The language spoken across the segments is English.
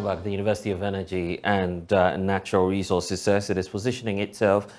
back. The University of Energy and Natural Resources says it is positioning itself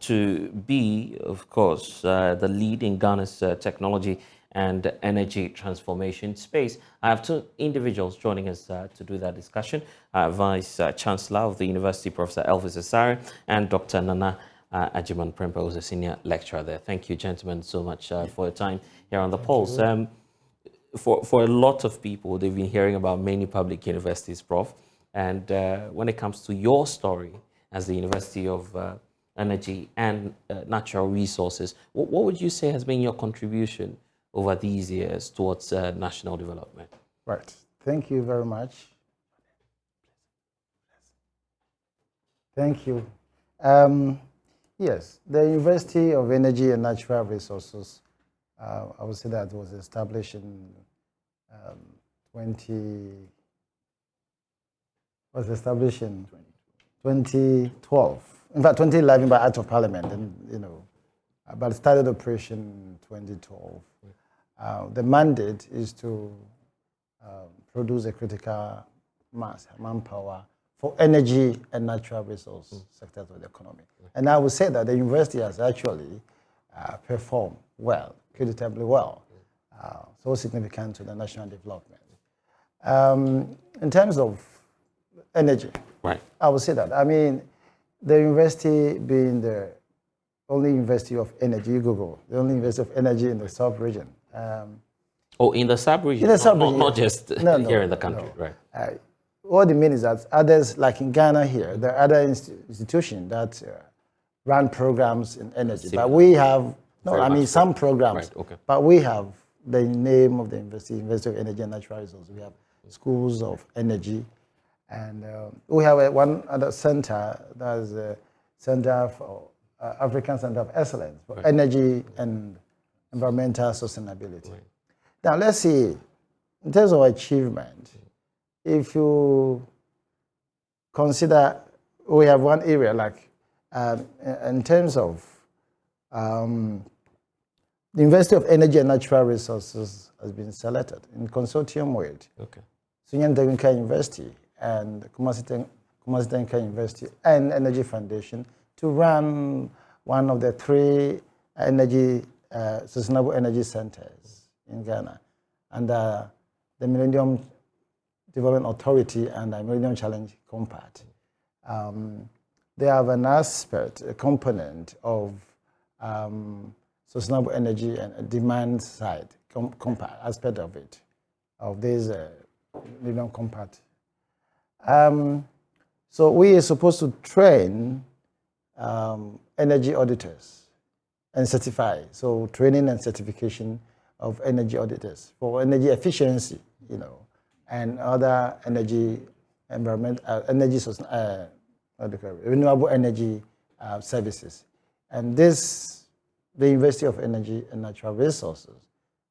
to be, of course, the lead in Ghana's technology and energy transformation space. I have two individuals joining us to do that discussion. Vice Chancellor of the University, Professor Elvis Asare, and Dr. Nana Ajiman Prempa, who's a senior lecturer there. Thank you, gentlemen, so much for your time here on The Pulse. For a lot of people, they've been hearing about many public universities, Prof. And when it comes to your story as the University of Energy and Natural Resources, what would you say has been your contribution over these years towards national development? Right. Thank you very much. Thank you. Yes, the University of Energy and Natural Resources, I would say that was established in 2012. In fact, 2011 by Act of Parliament, and but it started operation in 2012. The mandate is to produce a critical mass, manpower for energy and natural resource sectors of the economy. And I would say that the university has actually performed well, creditably well, so significant to the national development. In terms of energy, right, I would say that. I mean, the university being the only university of energy, Google, the only university of energy in the South region. In the sub-region? In the sub-region. Not just here in the country, right. What it means is that others, like in Ghana here, there are other institutions that run programs in energy. But we have, some programs, right, okay. But we have the name of the University of Energy and Natural Resources. We have schools of energy. And we have one other center, that is the Center for African Center of Excellence for right. Energy and Environmental Sustainability. Right. Now, let's see, in terms of achievement, if you consider, we have one area like, in terms of the University of Energy and Natural Resources has been selected in consortium with Sunyan Devinka University and Kumasi Tenka University and Energy Foundation to run one of the three sustainable energy centers in Ghana under the Millennium Development Authority and the Millennium Challenge Compact. They have an aspect, a component of sustainable energy and a demand side compact aspect of it, of this Millennium Compact. So we are supposed to train energy auditors and certify. So training and certification of energy auditors for energy efficiency, and other energy, renewable energy services. And this, the University of Energy and Natural Resources,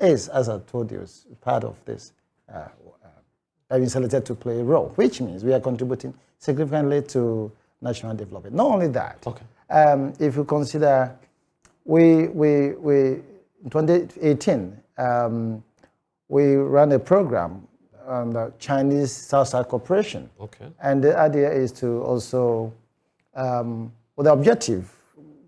is, as I told you, part of this. Have been selected to play a role, which means we are contributing significantly to national development. Not only that, if you consider, we in 2018, we ran a program on the Chinese South-South Cooperation. And the idea is to also, with the objective,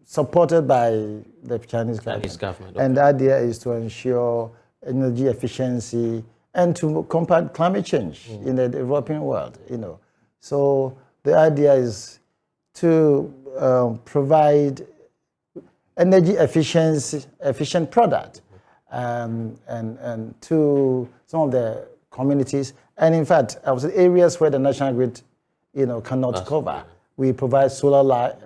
supported by the Chinese government. And the idea is to ensure energy efficiency and to combat climate change in the developing world, So the idea is to provide energy efficient product and to some of the communities. And in fact, I would say areas where the national grid, cannot cover. We provide solar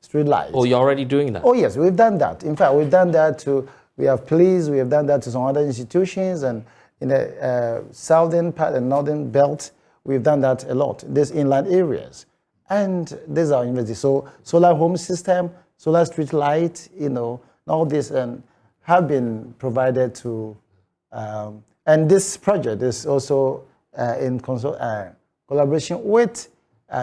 street lights. Oh, you're already doing that? Oh, yes, we've done that. In fact, we've done that we have police, we have done that to some other institutions, and in the southern part and northern belt, we've done that a lot, these inland areas. And these are university. So solar home system, solar street light, all this have been provided to, and this project is also in collaboration with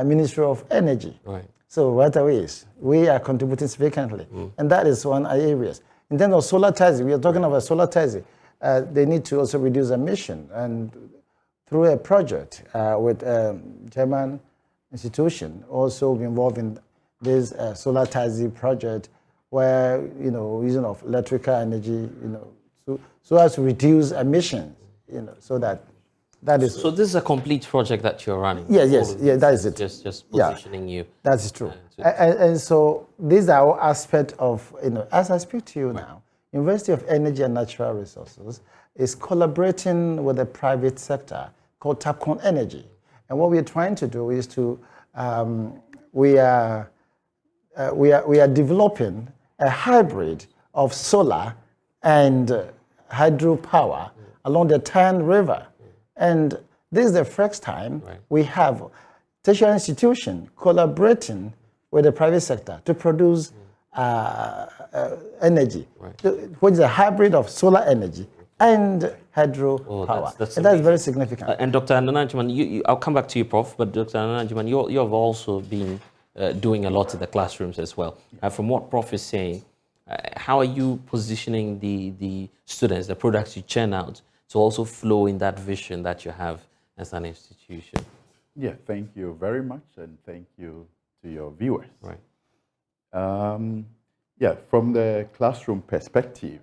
Ministry of Energy. Right. So right away, we are contributing significantly. And that is one area. In terms of solar taxi, we are talking about solar taxi. They need to also reduce emission. And through a project with a German institution, also involved in this solar taxi project, where using of electrical energy, so as to reduce emissions, so that is. So this is a complete project that you're running. Yes, that is it. Just positioning you. That is true. And so these are all aspects of, as I speak to you now, University of Energy and Natural Resources is collaborating with the private sector called Tapcon Energy. And what we're trying to do is to, we are developing a hybrid of solar and hydropower along the Tyne River. And this is the first time we have tertiary institution collaborating with the private sector to produce energy, which is a hybrid of solar energy and hydropower. And that's very significant. And Dr. Ananajuman, I'll come back to you, Prof, but Dr. Ananajuman, you have also been doing a lot in the classrooms as well. From what Prof is saying, how are you positioning the students, the products you churn out, to also flow in that vision that you have as an institution? Yeah, thank you very much, and thank you to your viewers. Right. Yeah, from the classroom perspective,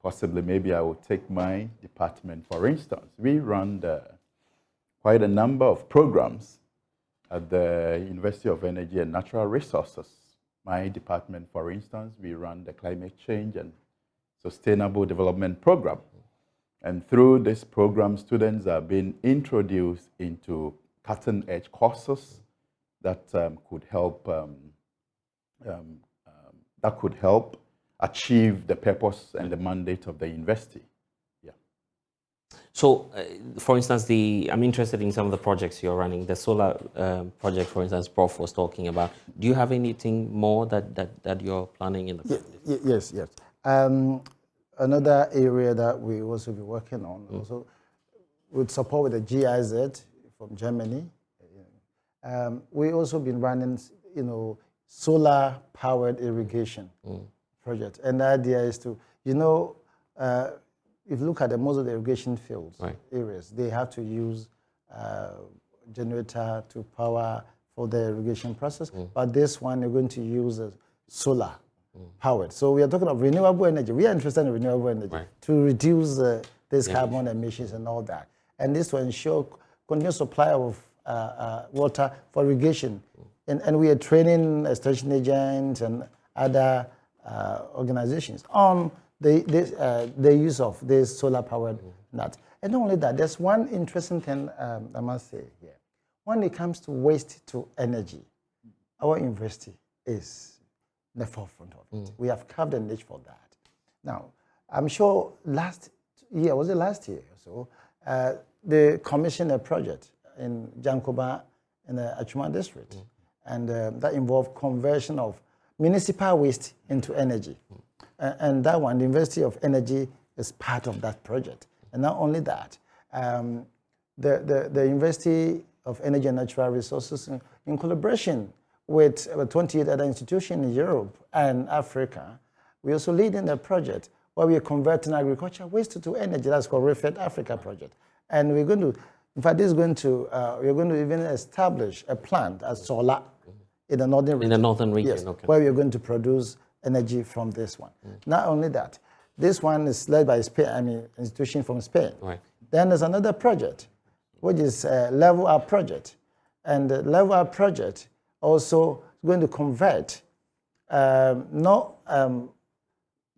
possibly maybe I will take my department, for instance. We run quite a number of programs at the University of Energy and Natural Resources. My department, for instance, we run the Climate Change and Sustainable Development Program. And through this program, students are being introduced into cutting-edge courses that could help achieve the purpose and the mandate of the university. Yeah. So, for instance, I'm interested in some of the projects you're running. The solar project, for instance, Prof was talking about. Do you have anything more that you're planning in the? Yes. Another area that we also be working on, also with support with the GIZ from Germany. We also been running, solar-powered irrigation project, and the idea is to, if you look at most of the irrigation fields areas, they have to use generator to power for the irrigation process. But this one, you're going to use solar powered. So we are talking of renewable energy. We are interested in renewable energy to reduce this carbon emissions and all that. And this will ensure continuous supply of water for irrigation. And we are training extension agents and other organizations on the use of this solar powered nut. And not only that, there's one interesting thing I must say here. When it comes to waste to energy, our university is the forefront of it. We have carved a niche for that. Now, I'm sure last year or so, they commissioned a project in Jankoba in the Achuma district, and that involved conversion of municipal waste into energy. And that one, the University of Energy is part of that project. And not only that, the University of Energy and Natural Resources, in collaboration with 28 other institutions in Europe and Africa, we also leading the project where we are converting agricultural waste to energy. That's called Refed Africa project. And we're going to, in fact, this is going to, we're going to even establish a plant at Sola in the northern region. In the northern region, yes, where we are going to produce energy from this one. Not only that, this one is led by Spain, institution from Spain. Then there's another project, which is a Level Up project. And the Level Up project also going to convert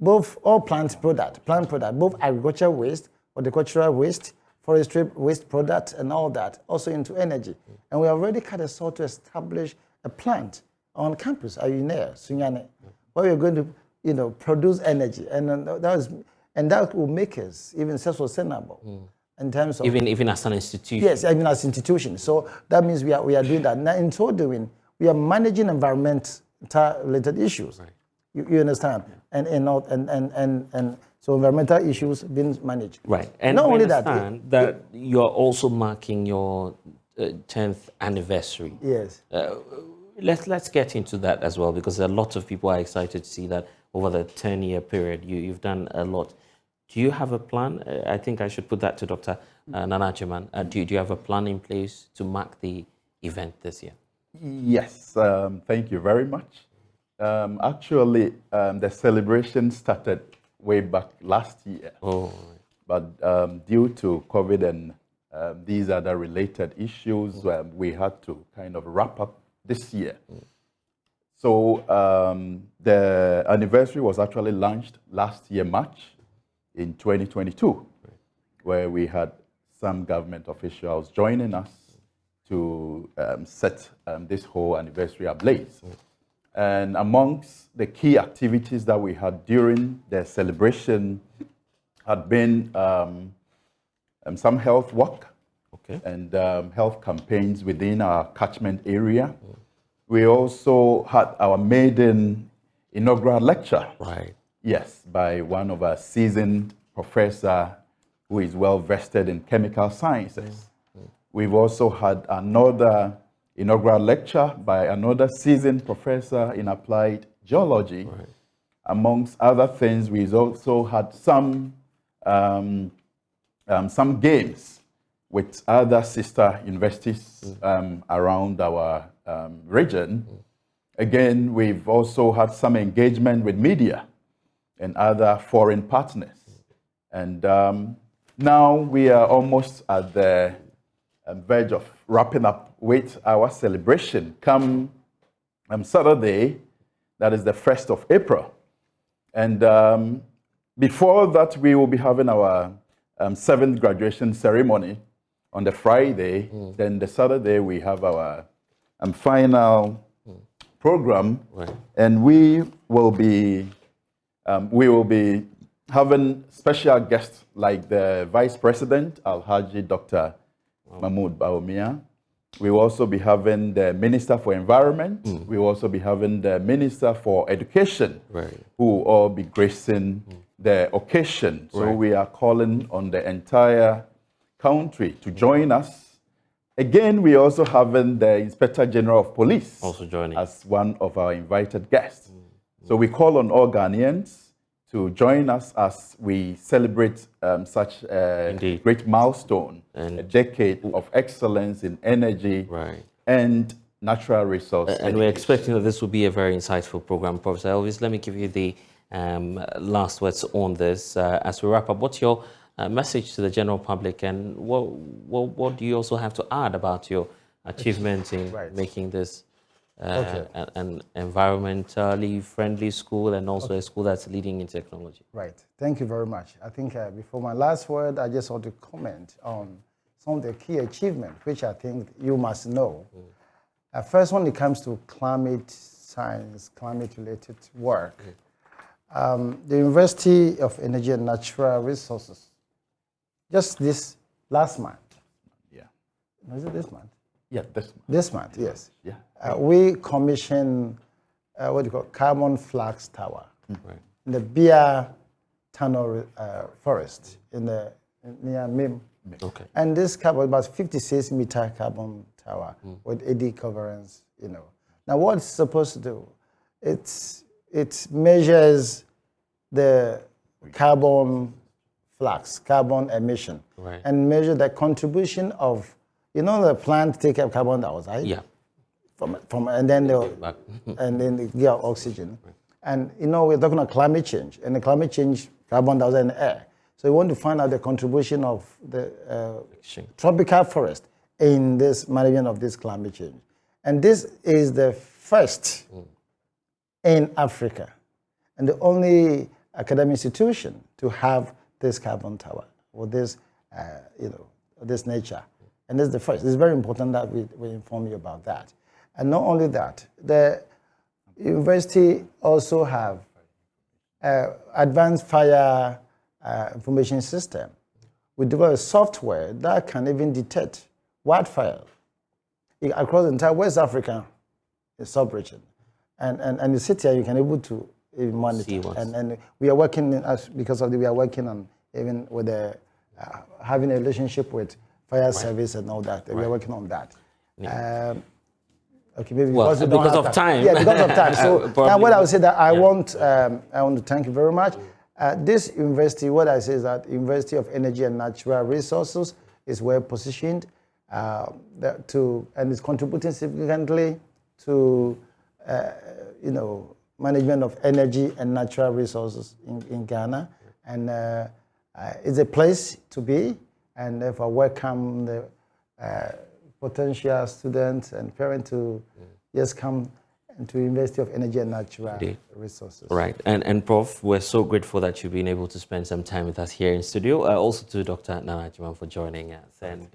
both all plant product, both agricultural waste, horticultural waste, forestry waste product, and all that, also into energy. And we already cut a sort to establish a plant on campus at Uenr, Sunyane, where we're going to produce energy, and that will make us even self-sustainable. In terms of even as an institution. Yes, even as an institution. So that means we are doing that. Now, in so doing, we are managing environmental-related issues. You understand? And so environmental issues being managed. Right. And not only that you're also marking your 10th anniversary. Yes. Let's get into that as well, because a lot of people are excited to see that over the 10-year period you've done a lot. Do you have a plan? I think I should put that to Dr. Nanachiman. Do you have a plan in place to mark the event this year? Yes, thank you very much. Actually, the celebration started way back last year. Oh, But due to COVID and these other related issues, we had to kind of wrap up this year. So the anniversary was actually launched last year, March, in 2022, where we had some government officials joining us to set this whole anniversary ablaze. And amongst the key activities that we had during the celebration had been some health work and health campaigns within our catchment area. We also had our maiden inaugural lecture. right. Yes, by one of our seasoned professor who is well vested in chemical sciences. We've also had another inaugural lecture by another seasoned professor in applied geology. Right. Amongst other things, we've also had some games with other sister universities around our region. Again, we've also had some engagement with media and other foreign partners. And now we are almost at the verge of wrapping up with our celebration come Saturday, that is the 1st of April. And before that, we will be having our 7th graduation ceremony on the Friday. Then the Saturday, we have our final program. Right. And we will be having special guests like the Vice President, Alhaji Dr. Mahmoud Baumia. We will also be having the Minister for Environment. We will also be having the Minister for Education, Right. who will all be gracing the occasion. So Right. we are calling on the entire country to join us. Again, we also having the Inspector General of Police Also joining. as one of our invited guests. So we call on all Ghanaians to join us as we celebrate such a Indeed. great milestone, And- a decade of excellence in energy Right. and natural resource. And we're expecting that this will be a very insightful program. Professor Elvis, let me give you the last words on this as we wrap up. What's your message to the general public, and what do you also have to add about your achievements in Right. making this Okay. an environmentally friendly school and also a school that's leading in technology? Right. Thank you very much. I think before my last word, I just want to comment on some of the key achievements, which I think you must know. First, when it comes to climate science, climate-related work, the University of Energy and Natural Resources, just this last month, Yeah. was it this month? Yeah, This month, yes. yeah. We commissioned what do you call carbon flax tower Right. in the Bia Tunnel forest near Mim. Okay. And this carbon, about 56-meter carbon tower with AD coverance, you know. Now, what it's supposed to do, it measures the carbon flux, carbon emission, Right. and measure the contribution of, you know, the plant take up carbon dioxide, Yeah. and then Back. and then they give oxygen. And you know, we're talking about climate change, and the climate change, carbon dioxide in the air. So we want to find out the contribution of the tropical forest in this management of this climate change. And this is the first in Africa and the only academic institution to have this carbon tower or this, this nature. And this is the first. It's very important that we inform you about that. And not only that, the university also have advanced fire information system. We developed a software that can even detect wildfire across the entire West Africa sub-region. And the city, you can able to even monitor. And we are working, because of the, we are working on even with the, having a relationship with fire service and all that. We are working on that. Yeah. Okay, maybe because of time. Yeah, because of time. So now what I would say that I want to thank you very much. This university, what I say is that University of Energy and Natural Resources is well positioned and is contributing significantly to, management of energy and natural resources in Ghana. And it's a place to be, and therefore welcome the potential students and parents to just come to University of Energy and Natural Resources. Right. And Prof, we're so grateful that you've been able to spend some time with us here in studio. Also to Dr. Nana Jiman for joining us. And